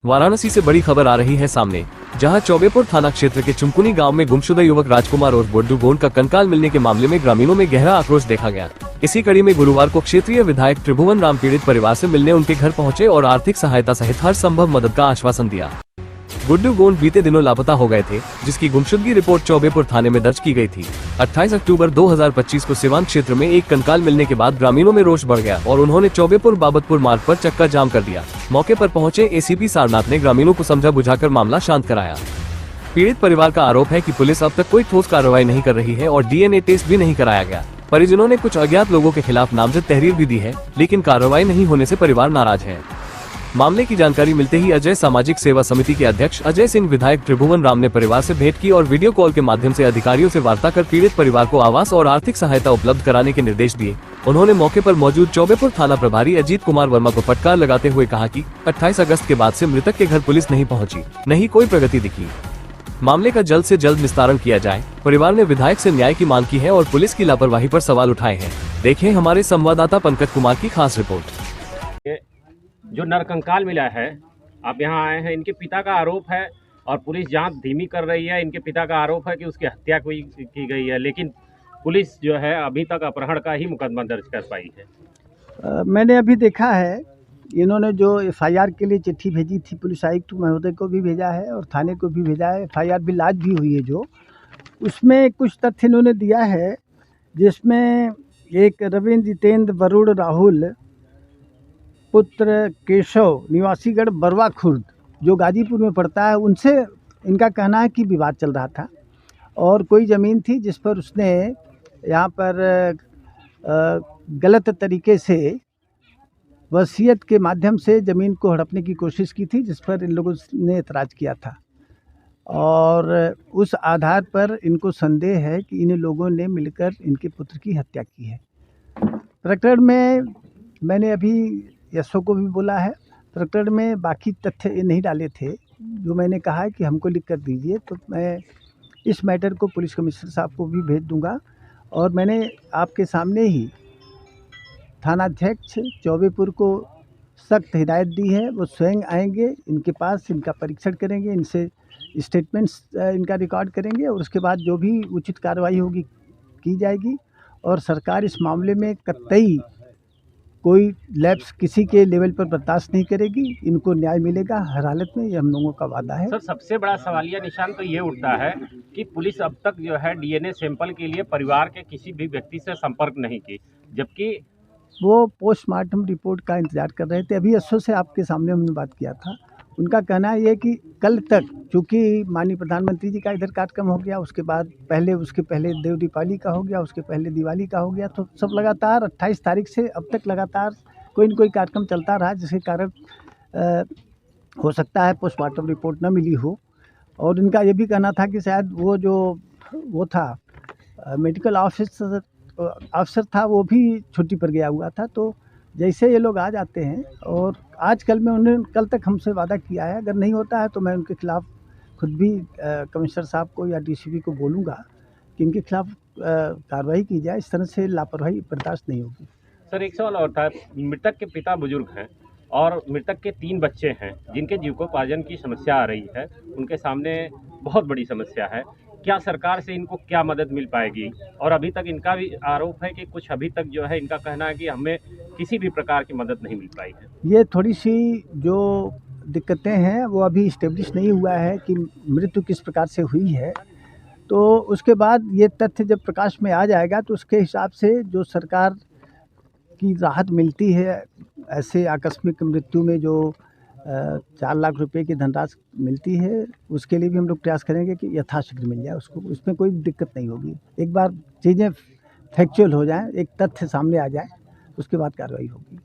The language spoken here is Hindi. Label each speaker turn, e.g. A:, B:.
A: वाराणसी से बड़ी खबर आ रही है सामने, जहां चौबेपुर थाना क्षेत्र के चुमकुनी गांव में गुमशुदा युवक राजकुमार और गुड्डू गोंड का कंकाल मिलने के मामले में ग्रामीणों में गहरा आक्रोश देखा गया। इसी कड़ी में गुरुवार को क्षेत्रीय विधायक त्रिभुवन राम पीड़ित परिवार से मिलने उनके घर पहुंचे और आर्थिक सहायता सहित हर संभव मदद का आश्वासन दिया। गुड्डू गोंड बीते दिनों लापता हो गए थे, जिसकी गुमशुदगी रिपोर्ट चौबेपुर थाने में दर्ज की गई थी। 28 अक्टूबर 2025 को सिवान क्षेत्र में एक कंकाल मिलने के बाद ग्रामीणों में रोष बढ़ गया और उन्होंने चौबेपुर बाबतपुर मार्ग पर चक्का जाम कर दिया। मौके पर पहुंचे एसीपी सारनाथ ने ग्रामीणों को समझा बुझाकर मामला शांत कराया। पीड़ित परिवार का आरोप है कि पुलिस अब तक कोई ठोस कार्रवाई नहीं कर रही है और डीएनए टेस्ट भी नहीं कराया गया। परिजनों ने कुछ अज्ञात लोगों के खिलाफ नामजद तहरीर भी दी है, लेकिन कार्रवाई नहीं होने से परिवार नाराज है। मामले की जानकारी मिलते ही अजय सामाजिक सेवा समिति के अध्यक्ष अजय सिंह विधायक त्रिभुवन राम ने परिवार से भेंट की और वीडियो कॉल के माध्यम से अधिकारियों से वार्ता कर पीड़ित परिवार को आवास और आर्थिक सहायता उपलब्ध कराने के निर्देश दिए। उन्होंने मौके पर मौजूद चौबेपुर थाना प्रभारी अजीत कुमार वर्मा को फटकार लगाते हुए कहा कि 28 अगस्त के बाद से मृतक के घर पुलिस नहीं पहुंची, नहीं कोई प्रगति दिखी। मामले का जल्द से जल्द निस्तारण किया जाए। परिवार ने विधायक से न्याय की मांग की है और पुलिस की लापरवाही पर सवाल उठाए हैं। देखें हमारे संवाददाता पंकज कुमार की खास रिपोर्ट।
B: जो नरकंकाल मिला है, आप यहाँ आए हैं, इनके पिता का आरोप है और पुलिस जांच धीमी कर रही है। इनके पिता का आरोप है कि उसकी हत्या की गई है, लेकिन पुलिस जो है अभी तक अपहरण का ही मुकदमा दर्ज कर पाई है।
C: मैंने अभी देखा है, इन्होंने जो एफआईआर के लिए चिट्ठी भेजी थी, पुलिस आयुक्त महोदय को भी भेजा है और थाने को भी भेजा है। एफआईआर भी लाज भी हुई है, जो उसमें कुछ तथ्य इन्होंने दिया है, जिसमें एक रविंद्र जितेंद्र वरुण राहुल पुत्र केशव निवासीगढ़ बरवा खुर्द जो गाजीपुर में पड़ता है, उनसे इनका कहना है कि विवाद चल रहा था और कोई ज़मीन थी जिस पर उसने यहाँ पर गलत तरीके से वसीयत के माध्यम से ज़मीन को हड़पने की कोशिश की थी, जिस पर इन लोगों ने एतराज़ किया था और उस आधार पर इनको संदेह है कि इन लोगों ने मिलकर इनके पुत्र की हत्या की है। प्रकरण में मैंने अभी एसओ को भी बोला है, प्रकरण में बाकी तथ्य नहीं डाले थे, जो मैंने कहा है कि हमको लिख कर दीजिए, तो मैं इस मैटर को पुलिस कमिश्नर साहब को भी भेज दूंगा। और मैंने आपके सामने ही थानाध्यक्ष चौबेपुर को सख्त हिदायत दी है, वो स्वयं आएंगे, इनके पास इनका परीक्षण करेंगे, इनसे स्टेटमेंट्स इनका रिकॉर्ड करेंगे और उसके बाद जो भी उचित कार्रवाई होगी की जाएगी। और सरकार इस मामले में कतई कोई लैप्स किसी के लेवल पर बर्दाश्त नहीं करेगी, इनको न्याय मिलेगा हर हालत में, ये हम लोगों का वादा है।
B: सर, सबसे बड़ा सवालिया निशान तो ये उठता है कि पुलिस अब तक जो है डीएनए सैंपल के लिए परिवार के किसी भी व्यक्ति से संपर्क नहीं की, जबकि
C: वो पोस्टमार्टम रिपोर्ट का इंतजार कर रहे थे। अभी एसओ से आपके सामने हमने बात किया था, उनका कहना है कि कल तक, चूँकि माननीय प्रधानमंत्री जी का इधर कार्यक्रम हो गया, उसके बाद उसके पहले देव दीपावली का हो गया, उसके पहले दिवाली का हो गया, तो सब लगातार 28 तारीख से अब तक लगातार कोई न कोई कार्यक्रम चलता रहा, जिसके कारण हो सकता है पोस्टमार्टम रिपोर्ट न मिली हो। और इनका ये भी कहना था कि शायद वो था मेडिकल ऑफिसर था, वो भी छुट्टी पर गया हुआ था। तो जैसे ये लोग आ जाते हैं, और आजकल में उन्होंने कल तक हमसे वादा किया है, अगर नहीं होता है तो मैं उनके खिलाफ़ खुद भी कमिश्नर साहब को या डीसीपी को बोलूँगा कि इनके खिलाफ़ कार्रवाई की जाए। इस तरह से लापरवाही बर्दाश्त नहीं होगी।
B: सर, एक सवाल और था, मृतक के पिता बुजुर्ग हैं और मृतक के 3 बच्चे हैं जिनके जीविकोपार्जन की समस्या आ रही है, उनके सामने बहुत बड़ी समस्या है। क्या सरकार से इनको क्या मदद मिल पाएगी? और अभी तक इनका भी आरोप है कि कुछ अभी तक जो है, इनका कहना है कि हमें किसी भी प्रकार की मदद नहीं मिल पाई है।
C: ये थोड़ी सी जो दिक्कतें हैं वो अभी इस्टेब्लिश नहीं हुआ है कि मृत्यु किस प्रकार से हुई है, तो उसके बाद ये तथ्य जब प्रकाश में आ जाएगा तो उसके हिसाब से जो सरकार की राहत मिलती है ऐसे आकस्मिक मृत्यु में, जो 4 लाख रुपए की धनराशि मिलती है, उसके लिए भी हम लोग प्रयास करेंगे कि यथाशीघ्र मिल जाए उसको, उसमें कोई दिक्कत नहीं होगी। एक बार चीज़ें फैक्चुअल हो जाएं, एक तथ्य सामने आ जाए, उसके बाद कार्रवाई होगी।